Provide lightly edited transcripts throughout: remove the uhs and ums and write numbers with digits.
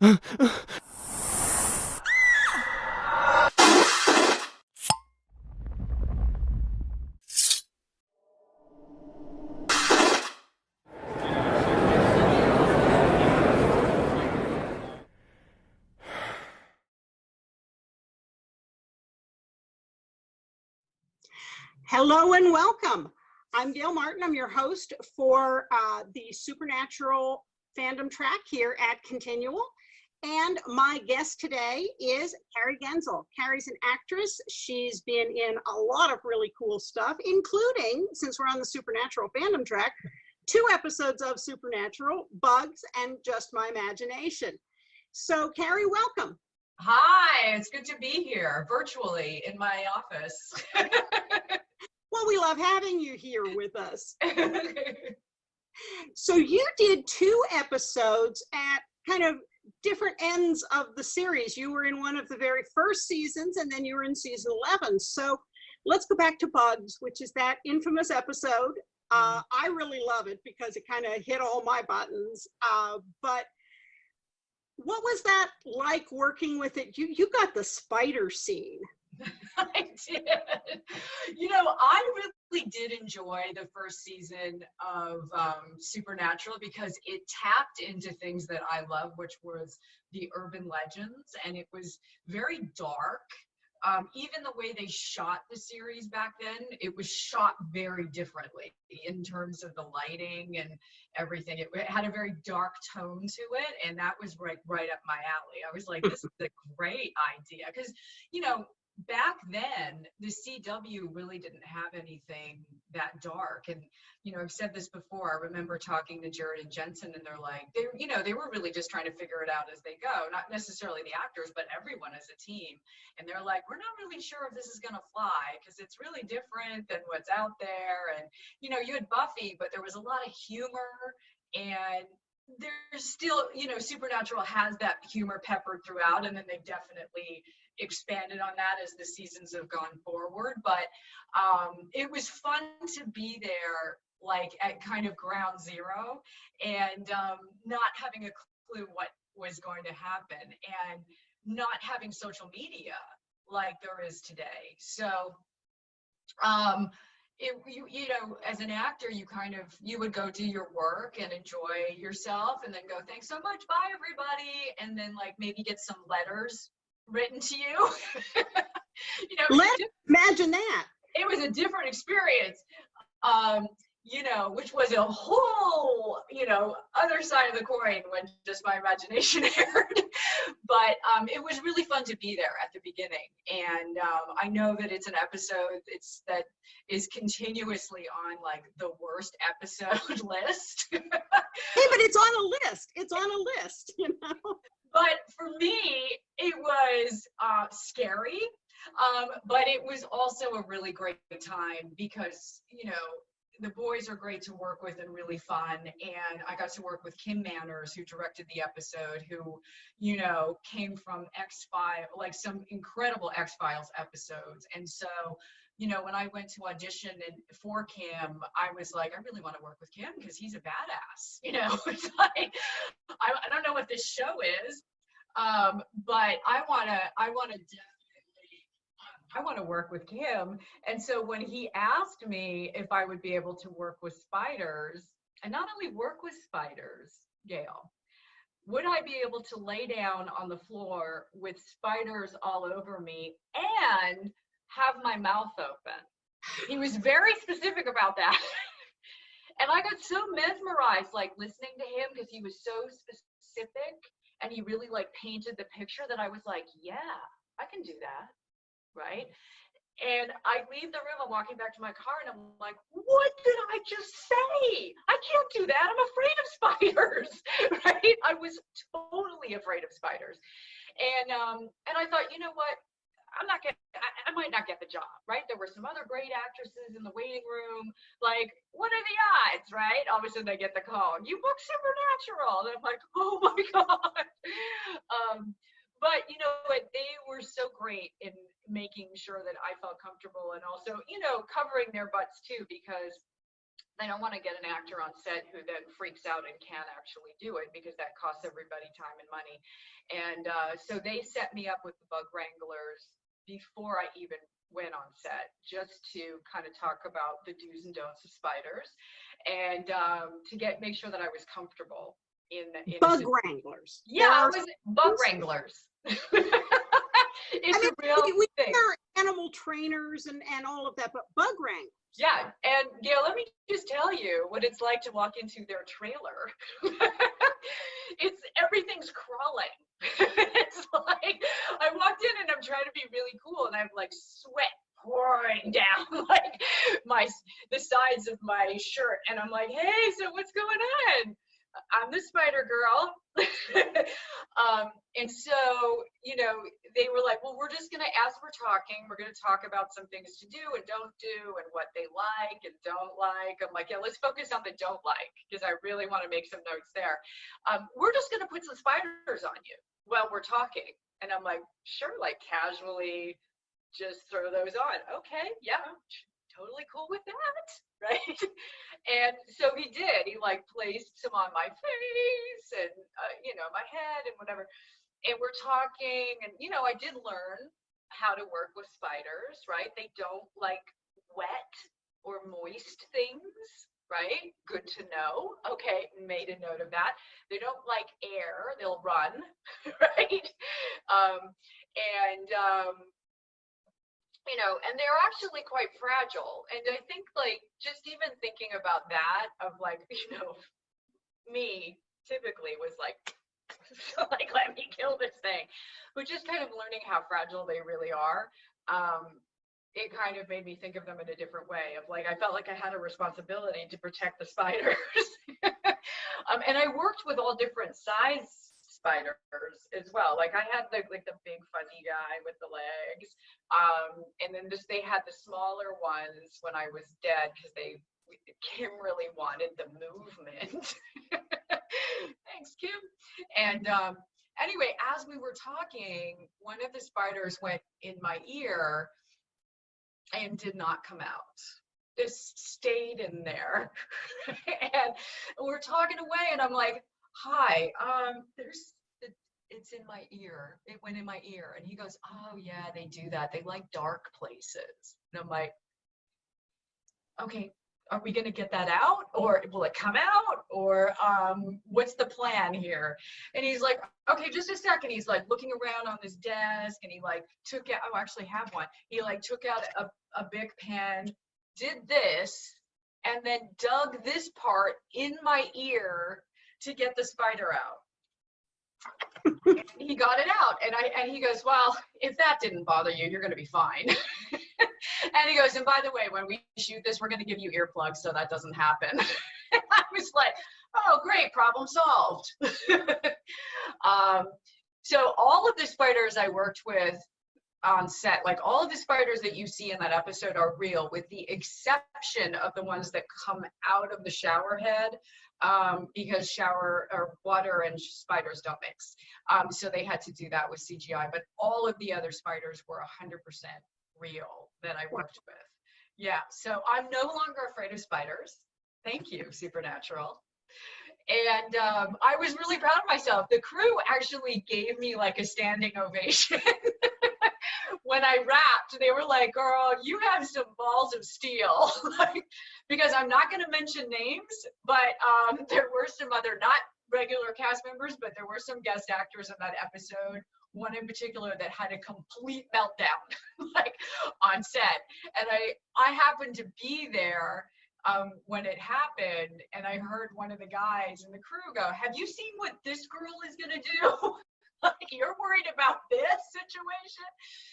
Hello and welcome. I'm Gail Martin. I'm your host for the Supernatural fandom track here at ConTinual. And my guest today is Carrie Genzel. Carrie's an actress. She's been in a lot of really cool stuff, including, since we're on the Supernatural fandom track, 2 episodes of Supernatural, Bugs and Just My Imagination. So Carrie, welcome. Hi, it's good to be here virtually in my office. Well, we love having you here with us. So you did 2 episodes at kind of different ends of the series. You were in one of the very first seasons, and then you were in season 11. So let's go back to Bugs, which is that infamous episode. I really love it because it kind of hit all my buttons. But what was that like working with it? You got the spider scene. I did. You know, I really did enjoy the first season of Supernatural because it tapped into things that I love, which was the urban legends, and it was very dark. Even the way they shot the series back then, it was shot very differently in terms of the lighting and everything. It had a very dark tone to it, and that was right up my alley. I was like, this is a great idea because, you know, back then the CW really didn't have anything that dark. And you know, I've said this before, I remember talking to Jared and Jensen, and they're like, they were really just trying to figure it out as they go, not necessarily the actors, but everyone as a team. And they're like, we're not really sure if this is going to fly because it's really different than what's out there. And you know, you had Buffy, but there was a lot of humor, and there's still, you know, Supernatural has that humor peppered throughout, and then they definitely expanded on that as the seasons have gone forward. But it was fun to be there, like at kind of ground zero, and not having a clue what was going to happen, and not having social media like there is today. So you know, as an actor, you would go do your work and enjoy yourself, and then go, thanks so much, bye everybody, and then like maybe get some letters written to you. You know, imagine that. It was a different experience, you know, which was a whole, you know, other side of the coin when Just My Imagination aired. But it was really fun to be there at the beginning. And I know that it's an episode that is continuously on like the worst episode list. Hey, but it's on a list. It's on a list, you know. But for me, it was scary, but it was also a really great time because, you know, the boys are great to work with and really fun. And I got to work with Kim Manners, who directed the episode, who, you know, came from X-Files, like some incredible X-Files episodes. And so, you know, when I went to audition for Kim, I was like, I really want to work with Kim because he's a badass. You know, it's like, I don't know what this show is, but I want to work with Kim. And so when he asked me if I would be able to work with spiders, and not only work with spiders, Gail, would I be able to lay down on the floor with spiders all over me and have my mouth open? He was very specific about that. And I got so mesmerized, like listening to him, because he was so specific and he really like painted the picture, that I was like, yeah, I can do that. Right? And I leave the room, I'm walking back to my car, and I'm like, what did I just say? I can't do that. I'm afraid of spiders. Right? I was totally afraid of spiders. And I thought, you know what? I might not get the job, right? There were some other great actresses in the waiting room. Like, what are the odds, right? All of a sudden I get the call, you booked Supernatural. And I'm like, oh my God. But you know what? They were so great in making sure that I felt comfortable, and also, you know, covering their butts too, because I don't want to get an actor on set who then freaks out and can't actually do it, because that costs everybody time and money. And so they set me up with the bug wranglers before I even went on set, just to kind of talk about the do's and don'ts of spiders, and to make sure that I was comfortable in bug wranglers. Yeah, I was bug wranglers. It's a real we thing. are animal trainers and all of that, but bug wranglers. Yeah, and Gail, let me just tell you what it's like to walk into their trailer. Everything's crawling. It's like I walked in and I'm trying to be really cool, and I'm like sweat pouring down like the sides of my shirt, and I'm like, hey, so what's going on? I'm the spider girl. And so, they were like, well, we're just going to, as we're talking, we're going to talk about some things to do and don't do and what they like and don't like. I'm like, yeah, let's focus on the don't like, because I really want to make some notes there. We're just going to put some spiders on you while we're talking. And I'm like, sure, like casually just throw those on. Okay, yeah, totally cool with that, right? And so he did. He like placed some on my face and my head and whatever. And we're talking, and I did learn how to work with spiders, right? They don't like wet or moist things, right? Good to know. Okay, made a note of that. They don't like air, they'll run, right? And they're actually quite fragile. And I think like just even thinking about that, of like, me typically was like, like, let me kill this thing. But just kind of learning how fragile they really are, it kind of made me think of them in a different way, of like, I felt like I had a responsibility to protect the spiders. And I worked with all different size spiders as well. Like I had the big fuzzy guy with the legs, and then they had the smaller ones when I was dead, because Kim really wanted the movement. Thanks, Kim. And anyway, as we were talking, one of the spiders went in my ear and did not come out. Just stayed in there. And we're talking away, and I'm like, hi, it's in my ear. It went in my ear. And he goes, oh yeah, they do that. They like dark places. And I'm like, okay, are we going to get that out, or will it come out, or what's the plan here? And he's like, okay, just a second. He's like looking around on his desk, and he like took out, I actually have one. He like took out a big pen, did this, and then dug this part in my ear to get the spider out. He got it out, and he goes, well, if that didn't bother you, you're going to be fine. And he goes, and by the way, when we shoot this, we're going to give you earplugs so that doesn't happen. And I was like, oh, great, problem solved. So all of the spiders I worked with on set, like all of the spiders that you see in that episode are real, with the exception of the ones that come out of the shower head, because shower or water and spiders don't mix. So they had to do that with CGI, but all of the other spiders were 100% real that I worked with. Yeah, so I'm no longer afraid of spiders. Thank you, Supernatural. And I was really proud of myself. The crew actually gave me like a standing ovation. When I rapped, they were like, girl, you have some balls of steel. Like, because I'm not going to mention names, but there were some other, not regular cast members, but there were some guest actors in that episode. One in particular that had a complete meltdown, like on set. And I happened to be there when it happened, and I heard one of the guys in the crew go, have you seen what this girl is going to do? Like, you're worried about this situation?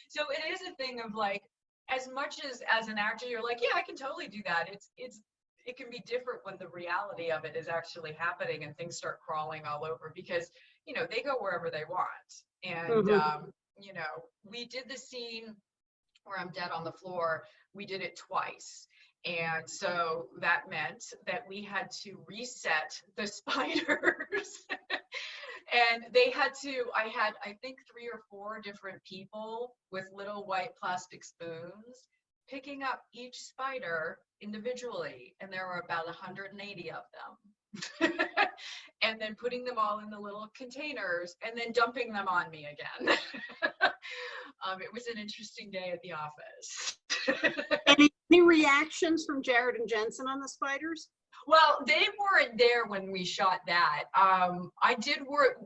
So it is a thing of like, as much as an actor, you're like, yeah, I can totally do that. It can be different when the reality of it is actually happening and things start crawling all over, because, they go wherever they want. And, we did the scene where I'm dead on the floor. We did it twice. And so that meant that we had to reset the spiders. And I had, I think, 3 or 4 different people with little white plastic spoons picking up each spider individually, and there were about 180 of them. And then putting them all in the little containers and then dumping them on me again. It was an interesting day at the office. Any reactions from Jared and Jensen on the spiders? Well, they weren't there when we shot that. I did work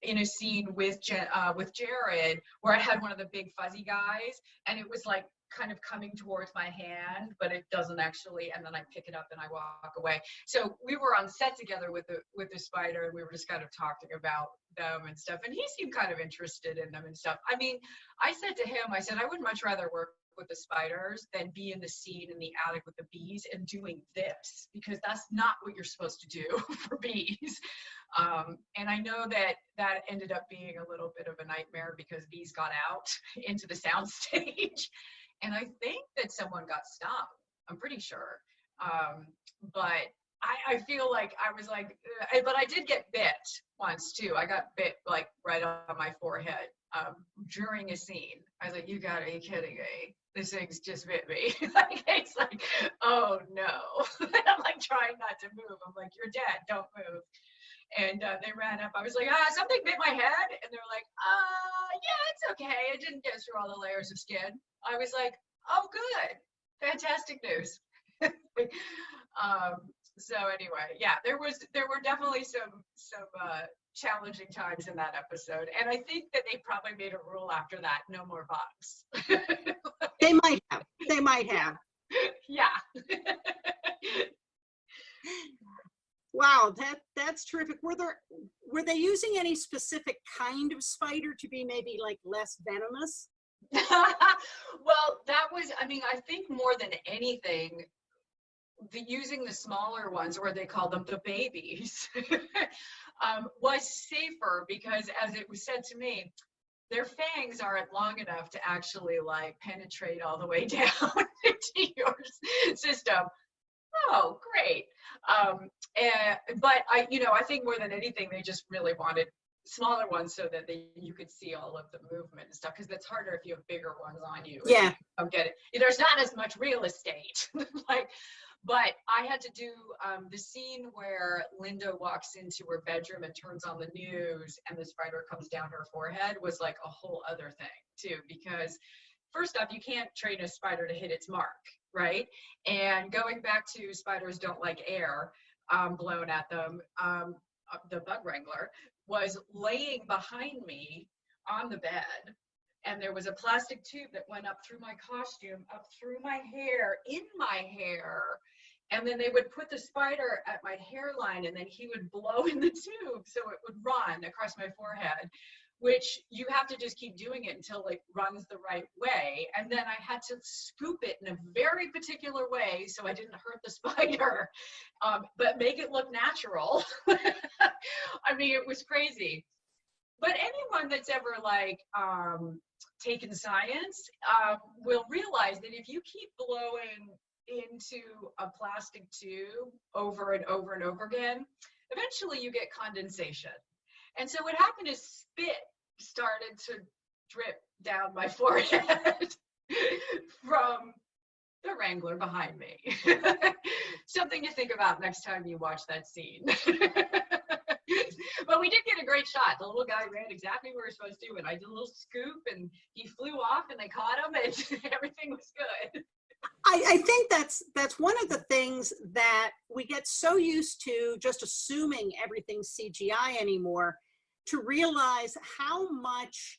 in a scene with Jared where I had one of the big fuzzy guys, and it was like kind of coming towards my hand, but it doesn't actually, and then I pick it up and I walk away. So we were on set together with the spider, and we were just kind of talking about them and stuff, and he seemed kind of interested in them and stuff. I mean, I said to him, I said, I would much rather work with the spiders than be in the scene in the attic with the bees and doing this, because that's not what you're supposed to do for bees. And I know that ended up being a little bit of a nightmare because bees got out into the soundstage. And I think that someone got stung. I'm pretty sure. But I feel like I was like, but I did get bit once too. I got bit like right on my forehead during a scene. I was like, you gotta be kidding me. This thing's just bit me. Like, it's like, oh no. I'm like trying not to move. I'm like, you're dead, don't move. And they ran up. I was like, something bit my head. And they're like, yeah, it's okay. It didn't get through all the layers of skin. I was like, oh, good. Fantastic news. So anyway, yeah, there were definitely some challenging times in that episode. And I think that they probably made a rule after that, no more bugs. They might have. Yeah. Wow, that's terrific. Were they using any specific kind of spider to be maybe like less venomous? Well, that was, I mean, I think more than anything, using the smaller ones, or they call them the babies, was safer because, as it was said to me, their fangs aren't long enough to actually like penetrate all the way down into your system. Oh, great. But I think more than anything, they just really wanted smaller ones so that you could see all of the movement and stuff, because that's harder if you have bigger ones on you. Yeah. I'm getting, there's not as much real estate. But I had to do the scene where Linda walks into her bedroom and turns on the news and the spider comes down her forehead was like a whole other thing too, because first off, you can't train a spider to hit its mark, right? And going back to spiders don't like air blown at them, the bug wrangler was laying behind me on the bed, and there was a plastic tube that went up through my costume, up through my hair, in my hair, and then they would put the spider at my hairline, and then he would blow in the tube so it would run across my forehead, which you have to just keep doing it until it runs the right way. And then I had to scoop it in a very particular way so I didn't hurt the spider, but make it look natural. I mean, it was crazy. But anyone that's ever like taken science will realize that if you keep blowing into a plastic tube over and over and over again, eventually you get condensation. And so what happened is spit started to drip down my forehead from the wrangler behind me. Something to think about next time you watch that scene. But we did get a great shot. The little guy ran exactly where he was supposed to, and I did a little scoop, and he flew off, and they caught him, and everything was good. I think that's one of the things that we get so used to, just assuming everything's CGI anymore, to realize how much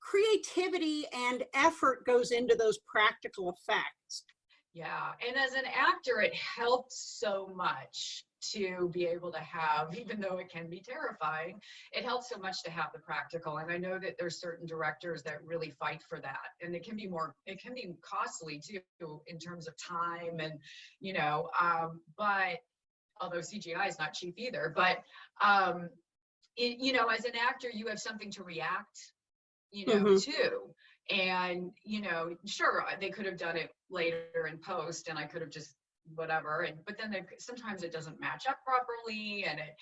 creativity and effort goes into those practical effects. Yeah, and as an actor, it helps so much to be able to have, even though it can be terrifying, it helps so much to have the practical. And I know that there's certain directors that really fight for that, and it can be costly too in terms of time, and but although CGI is not cheap either, but as an actor, you have something to react to. And sure, they could have done it later in post, and I could have just whatever, but then sometimes it doesn't match up properly, and it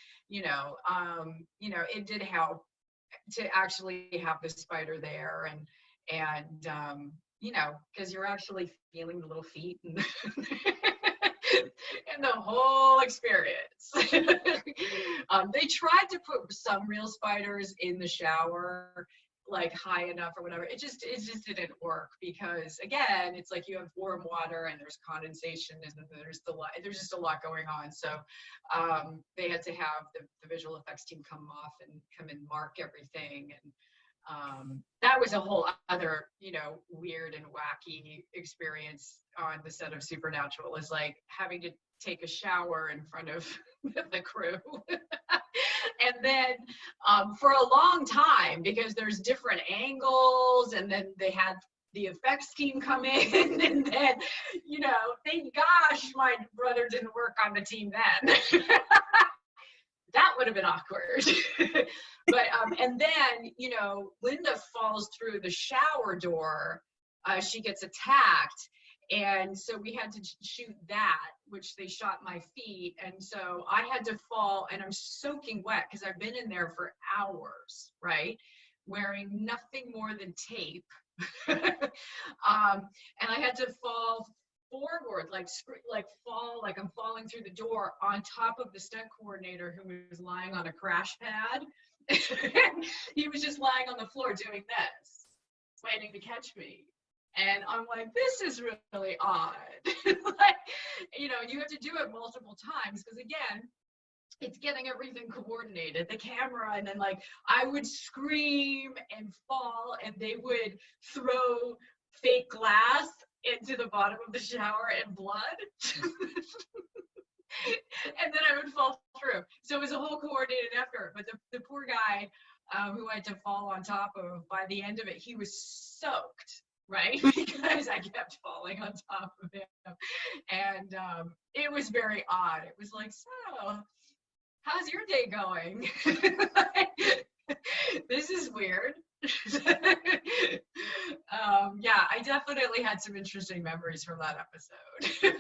did help to actually have the spider there, And, because you're actually feeling the little feet and, and the whole experience. They tried to put some real spiders in the shower, like high enough or whatever. It just didn't work, because again, it's like you have warm water and there's condensation and there's just a lot going on. So they had to have the visual effects team come and mark everything. And that was a whole other, weird and wacky experience on the set of Supernatural, is like having to take a shower in front of the crew. And then for a long time, because there's different angles, and then they had the effects team come in, and then, thank gosh my brother didn't work on the team then. That would have been awkward. But and then, Linda falls through the shower door. She gets attacked, and so we had to shoot that, which they shot my feet, and so I had to fall, and I'm soaking wet because I've been in there for hours, right, wearing nothing more than tape. And I had to fall forward, like fall, like I'm falling through the door on top of the stunt coordinator, who was lying on a crash pad. He was just lying on the floor doing this, waiting to catch me. And I'm like, this is really odd. Like, you have to do it multiple times, because again, it's getting everything coordinated, the camera, and then like I would scream and fall, and they would throw fake glass into the bottom of the shower and blood. And then I would fall through. So it was a whole coordinated effort. But the poor guy who I had to fall on top of, by the end of it, he was soaked, right? Because I kept falling on top of him. And it was very odd. It was like, so, how's your day going? This is weird. Yeah, I definitely had some interesting memories from that episode.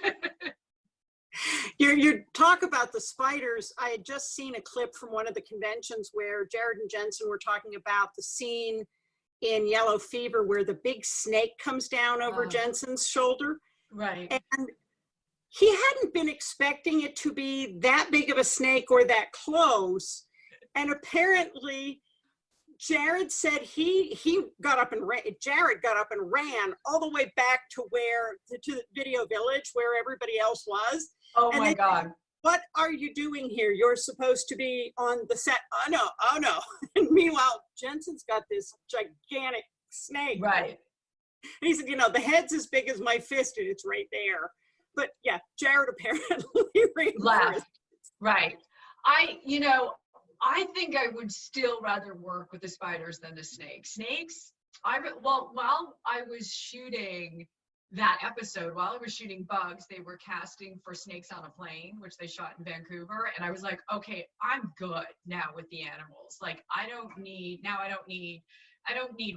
You talk about the spiders. I had just seen a clip from one of the conventions where Jared and Jensen were talking about the scene in Yellow Fever where the big snake comes down over Jensen's shoulder. Right. And he hadn't been expecting it to be that big of a snake or that close. And apparently Jared said he got up and ran. Jared got up and ran all the way back to the Video Village where everybody else was. Oh and my God. What are you doing here? You're supposed to be on the set. Oh no. And meanwhile, Jensen's got this gigantic snake. Right. And he said, the head's as big as my fist and it's right there. But yeah, Jared apparently ran. Laughed. Right. I think I would still rather work with the spiders than the snakes. Snakes, while I was shooting that episode, while I was shooting Bugs, they were casting for Snakes on a Plane, which they shot in Vancouver. And I was like, okay, I'm good now with the animals. Like, I don't need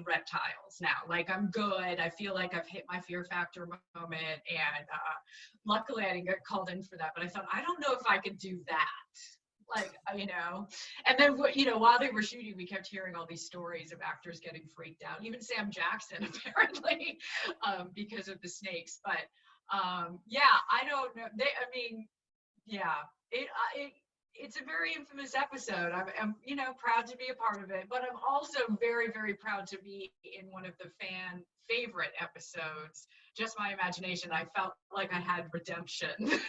reptiles now. Like, I'm good. I feel like I've hit my fear factor moment. And luckily I didn't get called in for that. But I thought, I don't know if I could do that. Like, and then, while they were shooting, we kept hearing all these stories of actors getting freaked out. Even Sam Jackson, apparently, because of the snakes. But, yeah, I don't know. It's a very infamous episode. I'm proud to be a part of it, but I'm also very, very proud to be in one of the fan favorite episodes. Just my imagination. I felt like I had redemption.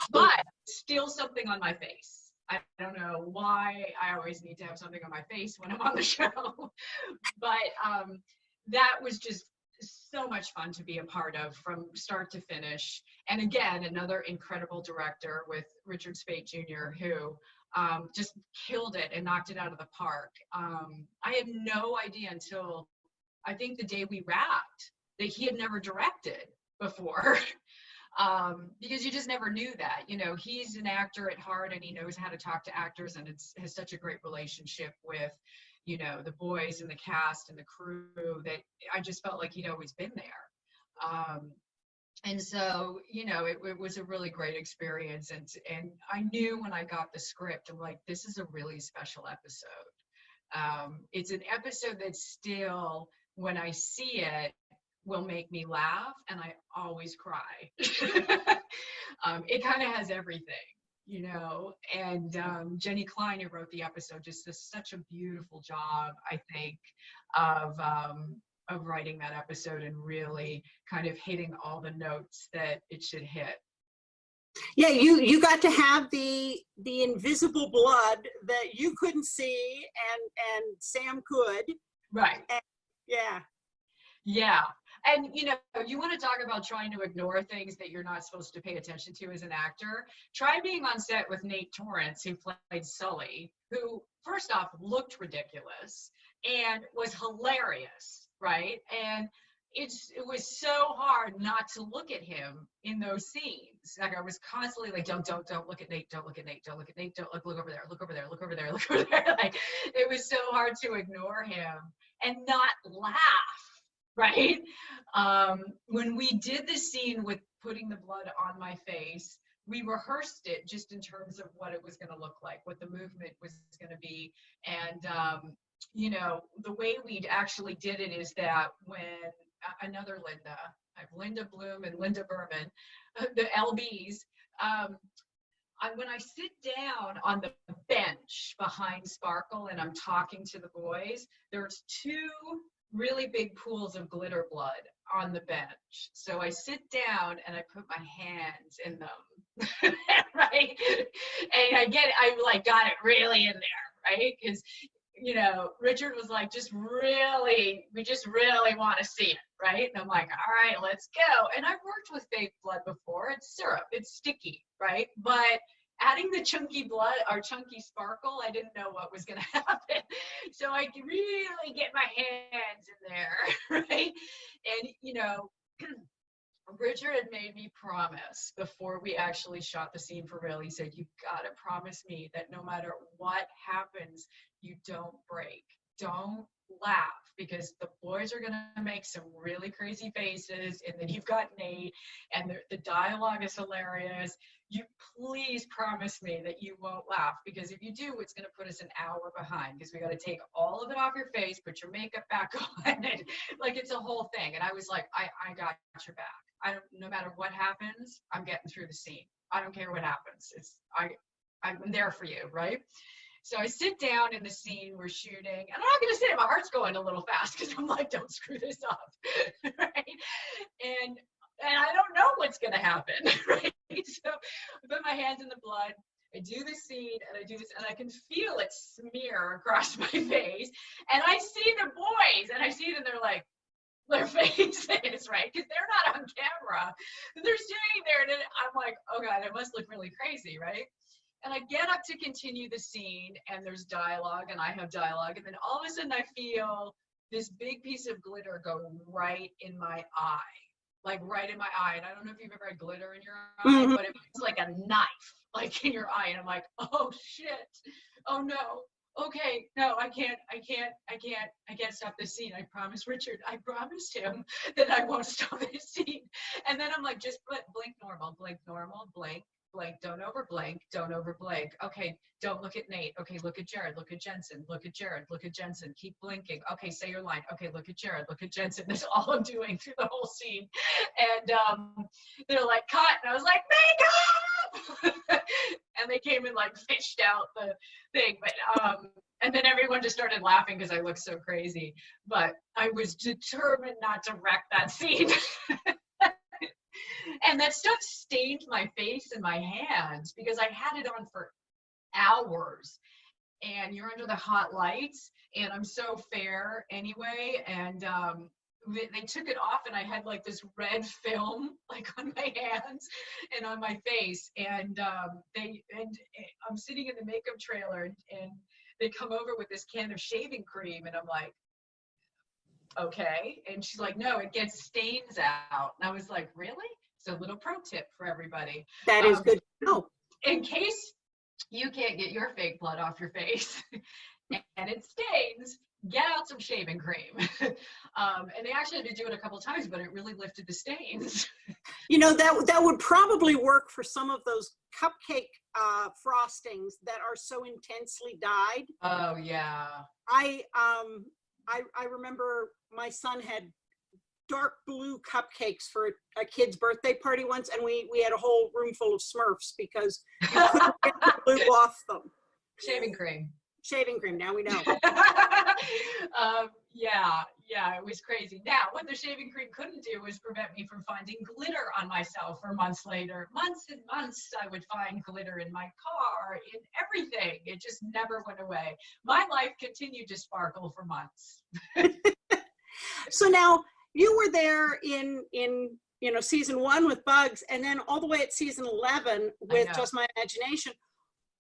But still something on my face. I don't know why I always need to have something on my face when I'm on the show. But that was just so much fun to be a part of from start to finish. And again, another incredible director with Richard Speight Jr., who just killed it and knocked it out of the park. I had no idea until I think the day we wrapped that he had never directed before. Because you just never knew that. He's an actor at heart, and he knows how to talk to actors, and has such a great relationship with, the boys and the cast and the crew, that I just felt like he'd always been there. And so, it was a really great experience. And I knew when I got the script, I'm like, this is a really special episode. It's an episode that still when I see it will make me laugh, and I always cry. It kind of has everything, you know. And Jenny Klein, who wrote the episode, just does such a beautiful job, I think, of writing that episode and really kind of hitting all the notes that it should hit. Yeah, you got to have the invisible blood that you couldn't see, and Sam could. Right. And, yeah. Yeah. And, you know, you want to talk about trying to ignore things that you're not supposed to pay attention to as an actor. Try being on set with Nate Torrance, who played Sully, who, first off, looked ridiculous and was hilarious, right? And it was so hard not to look at him in those scenes. Like, I was constantly like, don't look at Nate, don't look at Nate, don't look at Nate, don't look over there, look over there, look over there, look over there. Like, it was so hard to ignore him and not laugh. Right? When we did the scene with putting the blood on my face, we rehearsed it just in terms of what it was going to look like, what the movement was going to be. And, you know, the way we actually did it is that when another Linda, I have Linda Bloom and Linda Berman, the LBs, when I sit down on the bench behind Sparkle and I'm talking to the boys, there's two really big pools of glitter blood on the bench. So I sit down and I put my hands in them, right? And I like got it really in there, right? Because, you know, Richard was like, we just really want to see it, right? And I'm like, all right, let's go. And I've worked with fake blood before. It's syrup, it's sticky, right? But adding the chunky blood or chunky sparkle, I didn't know what was going to happen. So I could really get my hands in there, right? And, you know, Richard had made me promise before we actually shot the scene for real. He said, you got to promise me that no matter what happens, you don't break. Don't laugh, because the boys are going to make some really crazy faces. And then you've got Nate, and the dialogue is hilarious. You please promise me that you won't laugh, because if you do, it's going to put us an hour behind, because we got to take all of it off your face, put your makeup back on, and like, it's a whole thing. And I was like, I got your back. No matter what happens, I'm getting through the scene. I don't care what happens. I'm there for you, right? So I sit down in the scene we're shooting, and I'm not going to say my heart's going a little fast, because I'm like, don't screw this up, right? And I don't know what's going to happen, right? So I put my hands in the blood, I do the scene, and I do this, and I can feel it smear across my face, and I see the boys, and I see them, they're like, their faces, right? Because they're not on camera. And they're sitting there, and I'm like, oh God, I must look really crazy, right? And I get up to continue the scene, and there's dialogue, and I have dialogue, and then all of a sudden I feel this big piece of glitter go right in my eye, like right in my eye. And I don't know if you've ever had glitter in your eye, but it was like a knife, like in your eye. And I'm like, oh shit, oh no. Okay, no, I can't stop this scene. I promised Richard, I promised him that I won't stop this scene. And then I'm like, just blink normal, blink, don't over blink. Okay, don't look at Nate. Okay, look at Jared, look at Jensen, look at Jared, look at Jensen, keep blinking. Okay, say your line. Okay, look at Jared, look at Jensen. That's all I'm doing through the whole scene. And they're like, cut. And I was like, makeup! And they came and like fished out the thing. But and then everyone just started laughing because I looked so crazy. But I was determined not to wreck that scene. And that stuff stained my face and my hands, because I had it on for hours, and you're under the hot lights, and I'm so fair anyway. And they took it off, and I had like this red film like on my hands and on my face. And I'm sitting in the makeup trailer, and they come over with this can of shaving cream, and I'm like, okay. And she's like, no, it gets stains out. And I was like, really? So a little pro tip for everybody. That is good to know. In case you can't get your fake blood off your face and it stains, get out some shaving cream. And they actually had to do it a couple times, but it really lifted the stains. You know, that would probably work for some of those cupcake frostings that are so intensely dyed. Oh yeah. I remember my son had dark blue cupcakes for a kid's birthday party once, and we had a whole room full of Smurfs because you couldn't get the blue off them. Shaving cream. Shaving cream, now we know. Yeah, it was crazy. Now, what the shaving cream couldn't do was prevent me from finding glitter on myself for months later. Months and months, I would find glitter in my car, in everything. It just never went away. My life continued to sparkle for months. So now, you were there in season 1 with Bugs, and then all the way at season 11 with Just My Imagination.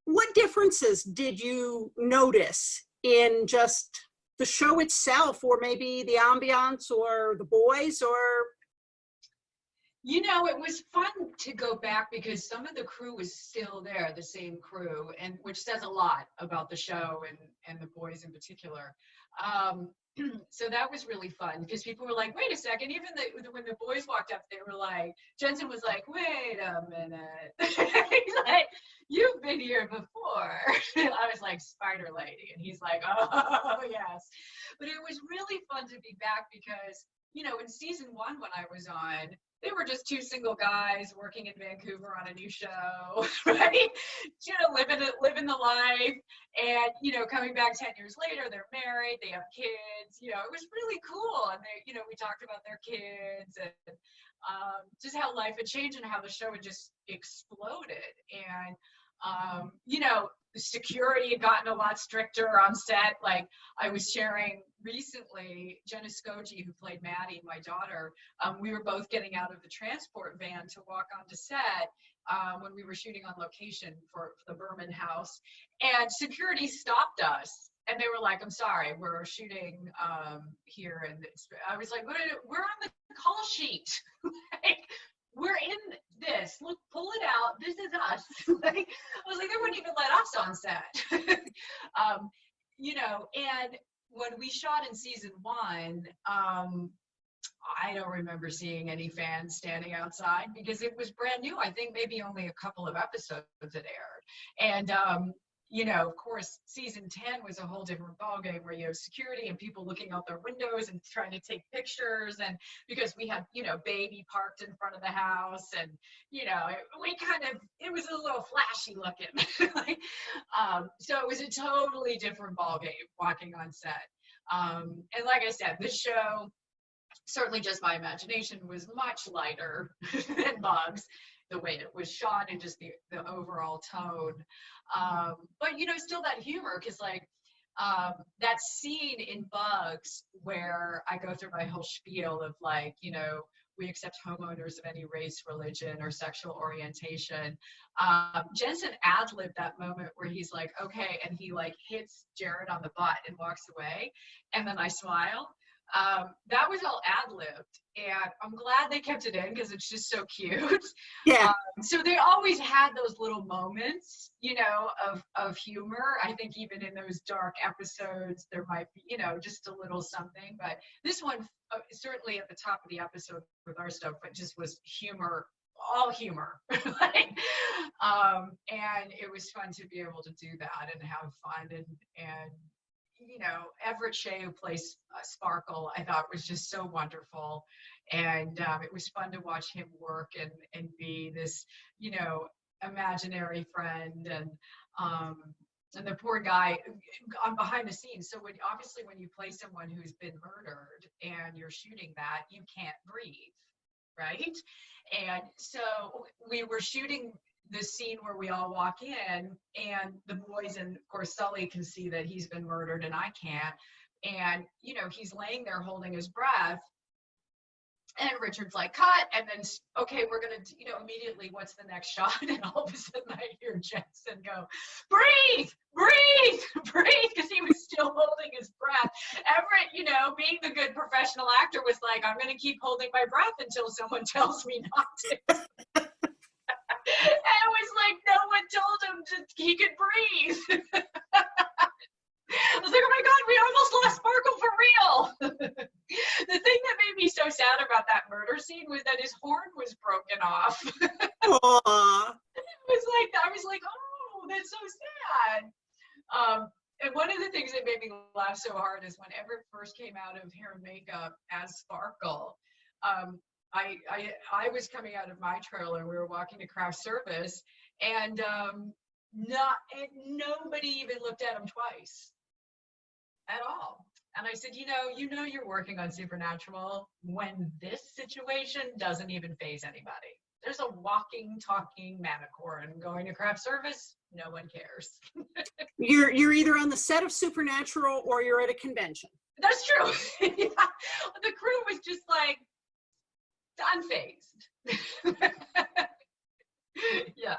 What differences did you notice in just the show itself, or maybe the ambiance, or the boys, or? You know, it was fun to go back because some of the crew was still there, the same crew, and which says a lot about the show and the boys in particular. So that was really fun because people were like, wait a second, even when the boys walked up, they were like, Jensen was like, wait a minute. He's like, you've been here before. I was like, Spider Lady. And he's like, oh, yes. But it was really fun to be back because, you know, in season 1, when I was on, they were just 2 single guys working in Vancouver on a new show, right? You know, living the life. And, you know, coming back 10 years later, they're married, they have kids, you know, it was really cool. And they, you know, we talked about their kids and just how life had changed and how the show had just exploded. And, you know, the security had gotten a lot stricter on set. Like I was sharing recently, Jenna Skoji, who played Maddie, my daughter, we were both getting out of the transport van to walk onto set when we were shooting on location for the Berman house. And security stopped us. And they were like, I'm sorry, we're shooting here. And I was like, we're on the call sheet. Like, we're in this. Look, pull it out. This is us. Like, I was like, they wouldn't even let us on set. You know, and when we shot in season 1, I don't remember seeing any fans standing outside because it was brand new. I think maybe only a couple of episodes had aired. And, you know, of course, season 10 was a whole different ballgame where you have security and people looking out their windows and trying to take pictures. And because we had, you know, baby parked in front of the house and, you know, it was a little flashy looking. Like, so it was a totally different ballgame walking on set. And like I said, this show, certainly Just My Imagination, was much lighter than Bugs, the way it was shot and just the overall tone. But, you know, still that humor, because like that scene in Bugs where I go through my whole spiel of like, you know, we accept homeowners of any race, religion, or sexual orientation. Jensen ad-libbed that moment where he's like, okay, and he like hits Jared on the butt and walks away. And then I smile. That was all ad-libbed, and I'm glad they kept it in because it's just so cute. Yeah. So they always had those little moments, you know, of humor. I think even in those dark episodes, there might be, you know, just a little something. But this one, certainly at the top of the episode with our stuff, but just was humor, all humor. Like, and it was fun to be able to do that and have fun and you know, Everett Shea, who plays Sparkle, I thought was just so wonderful. And it was fun to watch him work and be this, you know, imaginary friend. And the poor guy on behind the scenes. So obviously when you play someone who's been murdered and you're shooting that, you can't breathe, right? And so we were shooting the scene where we all walk in and the boys, and of course Sully can see that he's been murdered and I can't. And, you know, he's laying there holding his breath. And Richard's like, cut. And then, okay, we're going to, you know, immediately, what's the next shot? And all of a sudden I hear Jensen go, breathe, breathe, breathe, because he was still holding his breath. Everett, you know, being the good professional actor, was like, I'm going to keep holding my breath until someone tells me not to. And it was like, no one told him he could breathe. I was like, oh my God, we almost lost Sparkle for real. The thing that made me so sad about that murder scene was that his horn was broken off. I was like, oh, that's so sad. And one of the things that made me laugh so hard is when Everett first came out of hair and makeup as Sparkle. I was coming out of my trailer. We were walking to craft service, and nobody even looked at him twice at all. And I said, you know, you're working on Supernatural when this situation doesn't even faze anybody. There's a walking, talking Manicorn going to craft service. No one cares. You're either on the set of Supernatural or you're at a convention. That's true. Yeah. The crew was just like unfazed. Yeah.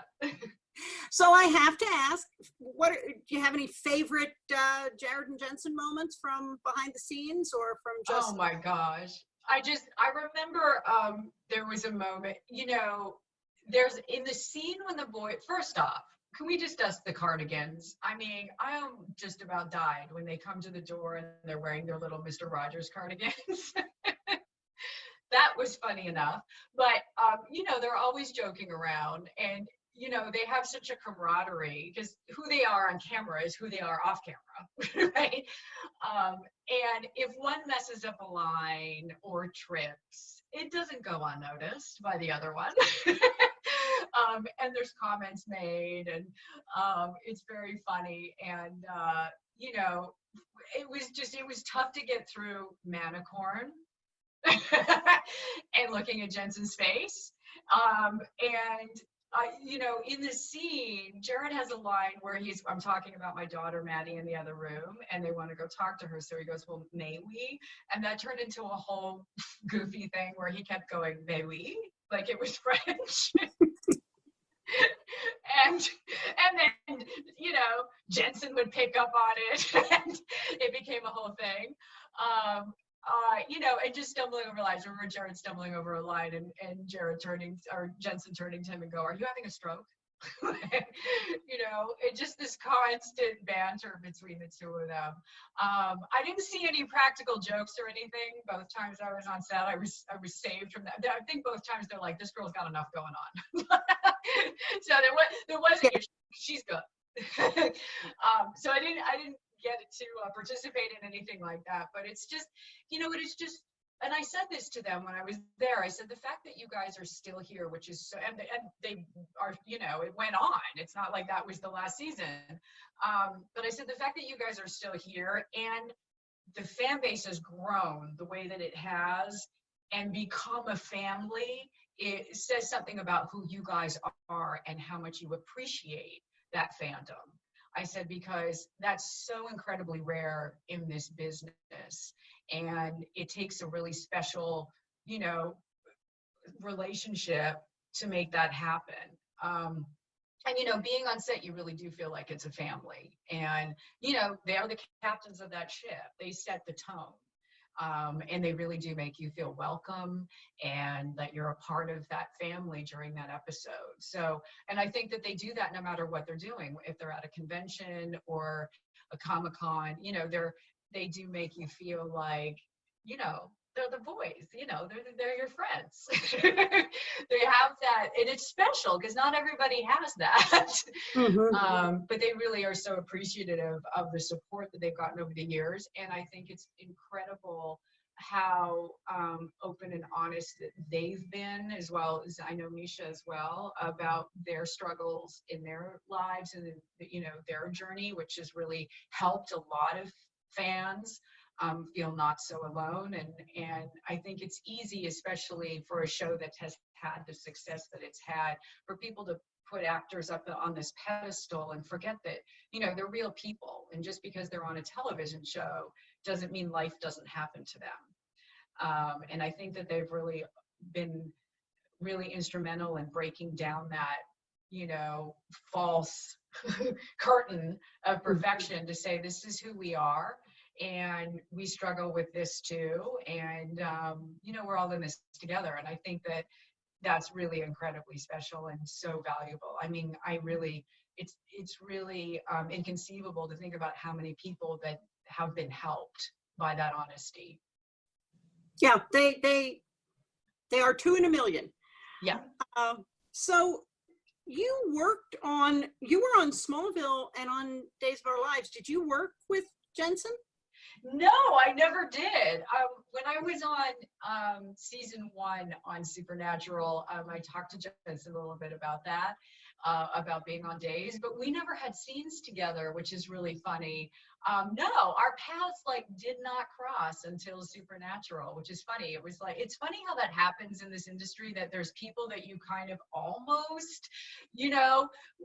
So I have to ask, do you have any favorite Jared and Jensen moments from behind the scenes or from just? Oh my gosh. I remember there was a moment, you know, there's in the scene when the boy, first off, can we just dust the cardigans? I mean, I just about died when they come to the door and they're wearing their little Mr. Rogers cardigans. That was funny enough. But, you know, they're always joking around, and, you know, they have such a camaraderie because who they are on camera is who they are off camera, right? And if one messes up a line or trips, it doesn't go unnoticed by the other one. And there's comments made, and it's very funny. And, you know, it was tough to get through Manicorn and looking at Jensen's face. You know, in the scene, Jared has a line where I'm talking about my daughter, Maddie, in the other room, and they want to go talk to her. So he goes, well, may we? And that turned into a whole goofy thing where he kept going, may we? Like it was French. and then, you know, Jensen would pick up on it, and it became a whole thing. You know, and just stumbling over lines. I remember Jared stumbling over a line and Jensen turning to him and go, are you having a stroke? You know, it just this constant banter between the two of them. I didn't see any practical jokes or anything. Both times I was on set, I was saved from that. I think both times they're like, this girl's got enough going on. So there wasn't, she's good. So I didn't get to participate in anything like that, but it's just, you know, it's just, and I said this to them when I was there, I said, the fact that you guys are still here, which is so, and they are, you know, it went on, it's not like that was the last season, but I said, the fact that you guys are still here and the fan base has grown the way that it has and become a family, it says something about who you guys are and how much you appreciate that fandom. I said, because that's so incredibly rare in this business, and it takes a really special, you know, relationship to make that happen. And, you know, being on set, you really do feel like it's a family, and, you know, they are the captains of that ship. They set the tone. And they really do make you feel welcome and that you're a part of that family during that episode. So, and I think that they do that no matter what they're doing. If they're at a convention or a Comic-Con, you know, they do make you feel like, you know, they're the boys, you know, they're your friends. They have that, and it's special because not everybody has that. Mm-hmm. But they really are so appreciative of the support that they've gotten over the years, and I think it's incredible how open and honest that they've been, as well as I know Misha as well, about their struggles in their lives and, you know, their journey, which has really helped a lot of fans feel not so alone. And I think it's easy, especially for a show that has had the success that it's had, for people to put actors up on this pedestal and forget that, you know, they're real people. And just because they're on a television show doesn't mean life doesn't happen to them. And I think that they've really been really instrumental in breaking down that, you know, false curtain of perfection to say, this is who we are. And we struggle with this too. And, you know, we're all in this together. And I think that that's really incredibly special and so valuable. I mean, it's really inconceivable to think about how many people that have been helped by that honesty. Yeah, they are 2 in a million. Yeah. So you were on Smallville and on Days of Our Lives. Did you work with Jensen? No, I never did. When I was on season 1 on Supernatural, I talked to Jensen a little bit about that, about being on days, but we never had scenes together, which is really funny. No, our paths like did not cross until Supernatural, which is funny. It was like, it's funny how that happens in this industry, that there's people that you kind of almost,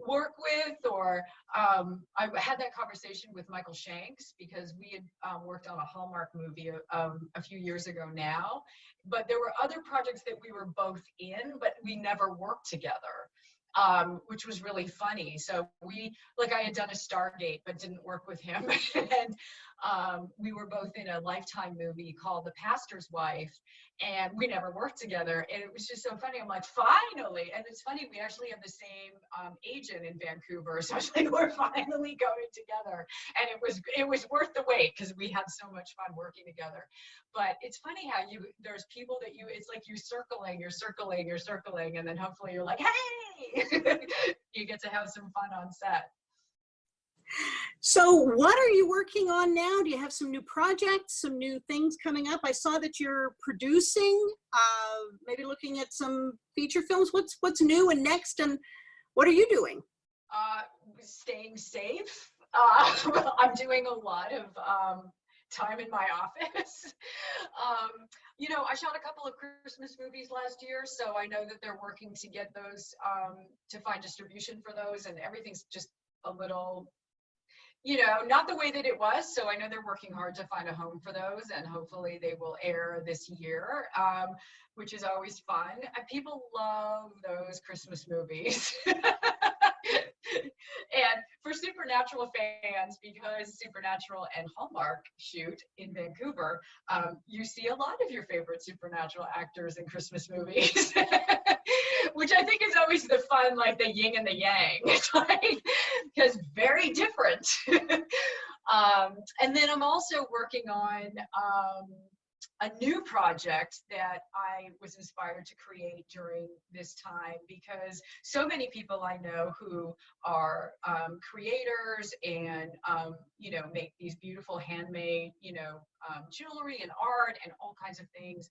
work with, or I had that conversation with Michael Shanks because we had worked on a Hallmark movie a few years ago now, but there were other projects that we were both in, but we never worked together. Which was really funny. So I had done a Stargate, but didn't work with him. And we were both in a Lifetime movie called The Pastor's Wife, and we never worked together. And it was just so funny. I'm like, finally. And it's funny, we actually have the same agent in Vancouver. So I was like, we're finally going together. And it was worth the wait because we had so much fun working together. But it's funny how there's people that it's like you're circling, and then hopefully you're like, hey, you get to have some fun on set. So what are you working on now? Do you have some new projects, some new things coming up? I saw that you're producing, maybe looking at some feature films. What's new and next, and what are you doing? Staying safe. I'm doing a lot of time in my office. I shot a couple of Christmas movies last year, so I know that they're working to get those, to find distribution for those, and everything's just a little, not the way that it was. So I know they're working hard to find a home for those, and hopefully they will air this year, which is always fun. People love those Christmas movies. And for Supernatural fans, because Supernatural and Hallmark shoot in Vancouver, you see a lot of your favorite Supernatural actors in Christmas movies, which I think is always the fun, like the yin and the yang. It's like, because very different. And then I'm also working on a new project that I was inspired to create during this time, because so many people I know who are creators and make these beautiful handmade jewelry and art and all kinds of things,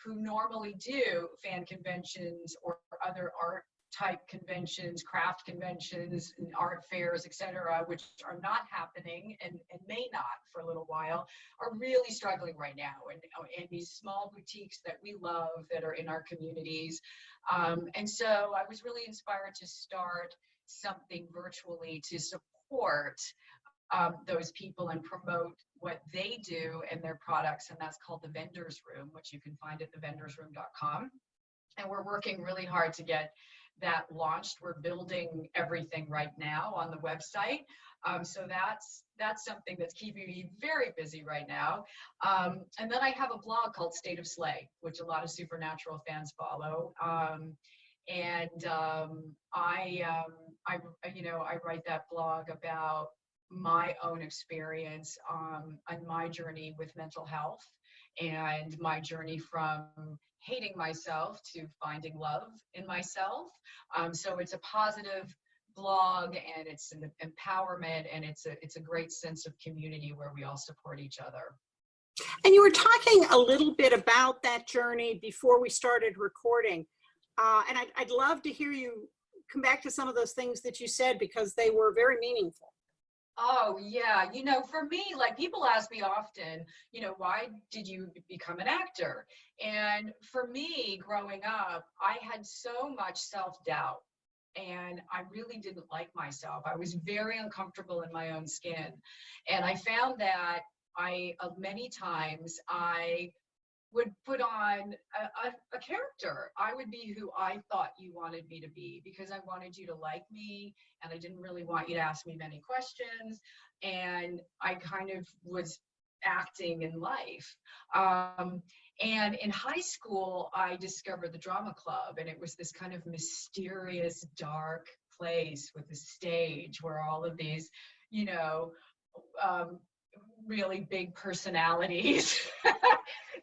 who normally do fan conventions or other art type conventions, craft conventions, and art fairs, etc., which are not happening and may not for a little while, are really struggling right now. And these small boutiques that we love that are in our communities. And so I was really inspired to start something virtually to support those people and promote what they do and their products. And that's called the Vendors Room, which you can find at thevendorsroom.com. And we're working really hard to get that launched. We're building everything right now on the website. So that's something that's keeping me very busy right now. And then I have a blog called State of Slay, which a lot of Supernatural fans follow. I write that blog about my own experience on my journey with mental health and my journey from hating myself to finding love in myself. So it's a positive blog, and it's an empowerment, and it's a great sense of community where we all support each other. And you were talking a little bit about that journey before we started recording. And I'd love to hear you come back to some of those things that you said, because they were very meaningful. Oh, yeah. For me, like, people ask me often, why did you become an actor? And for me, growing up, I had so much self-doubt, and I really didn't like myself. I was very uncomfortable in my own skin. And I found that many times I would put on a character. I would be who I thought you wanted me to be, because I wanted you to like me, and I didn't really want you to ask me many questions. And I kind of was acting in life. And in high school, I discovered the drama club, and it was this kind of mysterious, dark place with a stage where all of these, really big personalities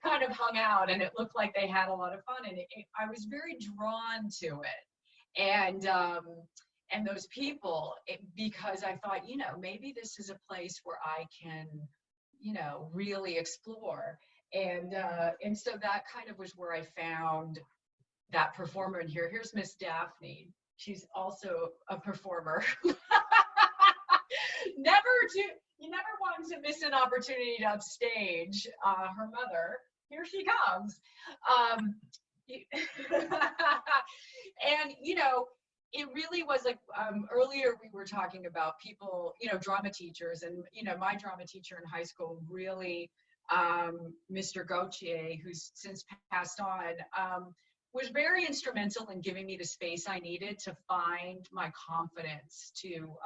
kind of hung out, and it looked like they had a lot of fun, and I was very drawn to it. And and those people, because I thought, you know, maybe this is a place where I can, you know, really explore. And so that kind of was where I found that performer in here. Here's Miss Daphne. She's also a performer. You never want to miss an opportunity to upstage her mother. Here she comes. And, you know, it really was like, earlier we were talking about people, you know, drama teachers, and, you know, my drama teacher in high school really, Mr. Gautier, who's since passed on, was very instrumental in giving me the space I needed to find my confidence to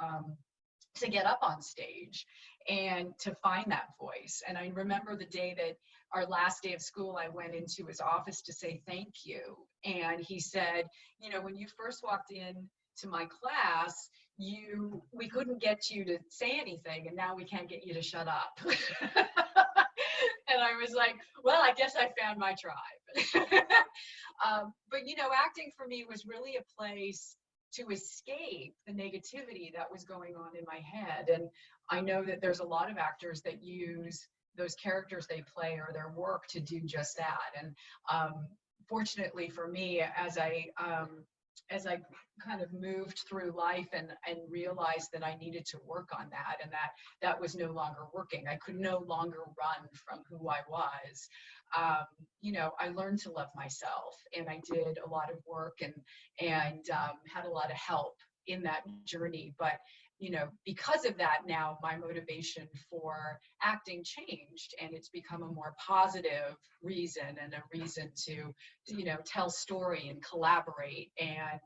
get up on stage and to find that voice. And I remember the day that our last day of school, I went into his office to say thank you. And he said, you know, when you first walked in to my class, we couldn't get you to say anything, and now we can't get you to shut up. And I was like, well, I guess I found my tribe. But, you know, acting for me was really a place to escape the negativity that was going on in my head. And I know that there's a lot of actors that use those characters they play or their work to do just that. And fortunately for me, as I kind of moved through life and realized that I needed to work on that, and that was no longer working. I could no longer run from who I was. You know, I learned to love myself, and I did a lot of work and had a lot of help in that journey. But, you know, because of that, now my motivation for acting changed, and it's become a more positive reason, and a reason to you know, tell story and collaborate and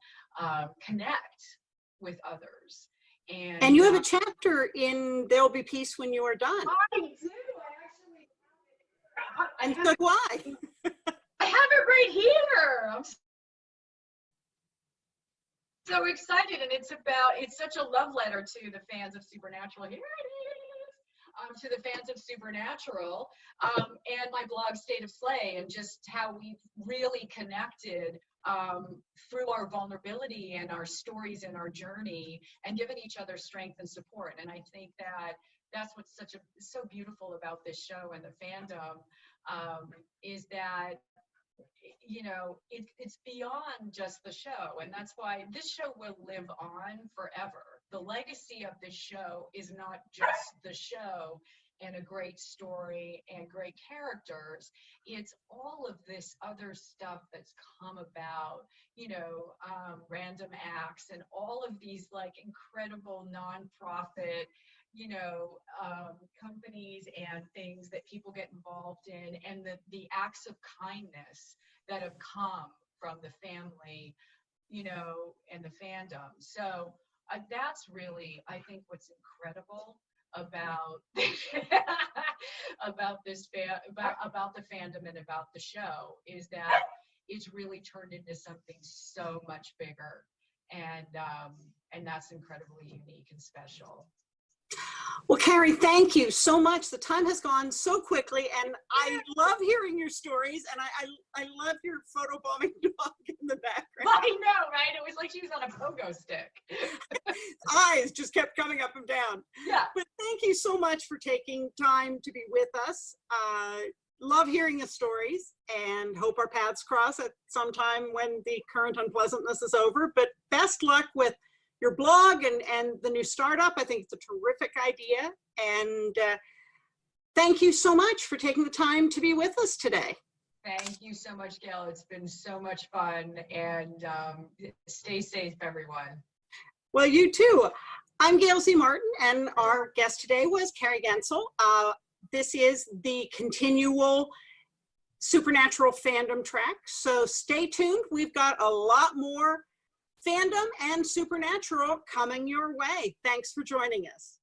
connect with others. And you have a chapter in There'll Be Peace When You Are Done. I do. I And so do I. I have it right here. I'm so excited, and it's such a love letter to the fans of Supernatural. Here it is. To the fans of Supernatural, and my blog State of Slay, and just how we've really connected through our vulnerability and our stories and our journey, and given each other strength and support. And I think that that's what's so beautiful about this show and the fandom, is that, you know, it's beyond just the show. And that's why this show will live on forever. The legacy of this show is not just the show and a great story and great characters. It's all of this other stuff that's come about, you know, random acts and all of these like incredible nonprofit, you know, companies and things that people get involved in, and the acts of kindness that have come from the family, you know, and the fandom. So that's really, I think, what's incredible about about the fandom and about the show, is that it's really turned into something so much bigger, and that's incredibly unique and special. Well, Carrie, thank you so much. The time has gone so quickly, and I love hearing your stories, and I love your photobombing dog in the background. I know, right? It was like she was on a pogo stick. Eyes just kept coming up and down. Yeah. But thank you so much for taking time to be with us. Love hearing the stories, and hope our paths cross at some time when the current unpleasantness is over. But best luck with your blog and the new startup. I think it's a terrific idea. And thank you so much for taking the time to be with us today. Thank you so much, Gail. It's been so much fun, and stay safe, everyone. Well, you too. I'm Gil Z Martin, and our guest today was Carrie Genzel. This is the ConTinual Supernatural fandom track, so stay tuned. We've got a lot more fandom and Supernatural coming your way. Thanks for joining us.